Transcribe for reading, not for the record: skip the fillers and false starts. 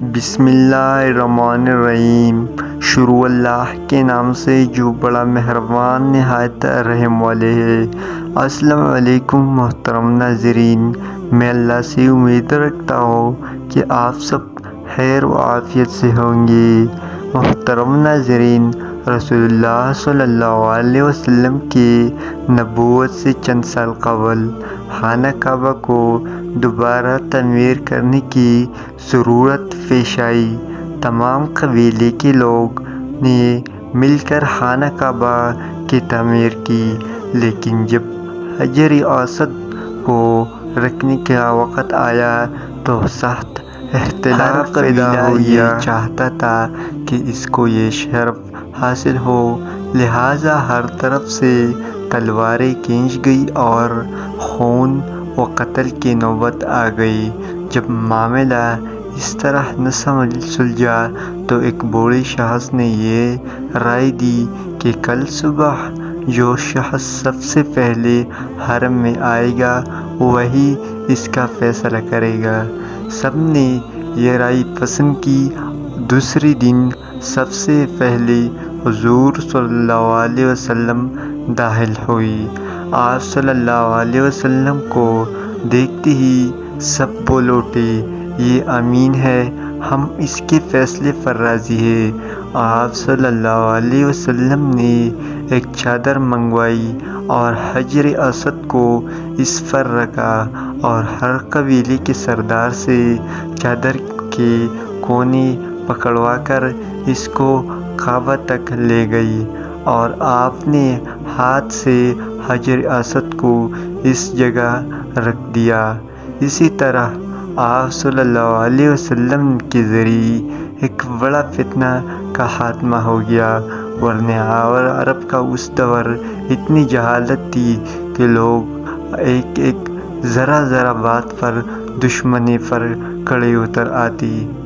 بسم اللہ الرحمن الرحیم۔ شروع اللہ کے نام سے جو بڑا مہربان نہایت رحم والے ہے۔ السلام علیکم محترم ناظرین، میں اللہ سے امید رکھتا ہوں کہ آپ سب خیر و عافیت سے ہوں گے۔ محترم ناظرین، رسول اللہ صلی اللہ علیہ وسلم کے نبوت سے چند سال قبل خانہ کعبہ کو دوبارہ تعمیر کرنے کی ضرورت پیش آئی۔ تمام قبیلے کے لوگ نے مل کر خانہ کعبہ کی تعمیر کی، لیکن جب حجر اسود کو رکھنے کا وقت آیا تو سخت اختلاف پیدا ہو گیا۔ یہ چاہتا تھا کہ اس کو یہ شرف حاصل ہو، لہٰذا ہر طرف سے تلواریں کھینچی گئیں اور خون و قتل کی نوبت آ گئی۔ جب معاملہ اس طرح نہ سلجھا تو ایک بوڑھے شخص نے یہ رائے دی کہ کل صبح جو شخص سب سے پہلے حرم میں آئے گا وہی اس کا فیصلہ کرے گا۔ سب نے یہ رائے پسند کی۔ دوسرے دن سب سے پہلے حضور صلی اللہ علیہ وسلم داخل ہوئے۔ آپ صلی اللہ علیہ وسلم کو دیکھتے ہی سب بول اٹھے، یہ امین ہے، ہم اس کے فیصلے پر راضی ہیں۔ آپ صلی اللہ علیہ وسلم نے ایک چادر منگوائی اور حجر اسود کو اس پر رکھا اور ہر قبیلے کے سردار سے چادر کے کونے پکڑوا کر اس کو کعبہ تک لے گئے اور آپ نے ہاتھ سے حجر اسود کو اس جگہ رکھ دیا۔ اسی طرح آپ صلی اللہ علیہ وسلم کے ذریعے ایک بڑا فتنہ کا خاتمہ ہو گیا، ورنہ عرب کا اس دور اتنی جہالت تھی کہ لوگ ایک ذرا بات پر دشمنی پر کھڑے اتر آتے۔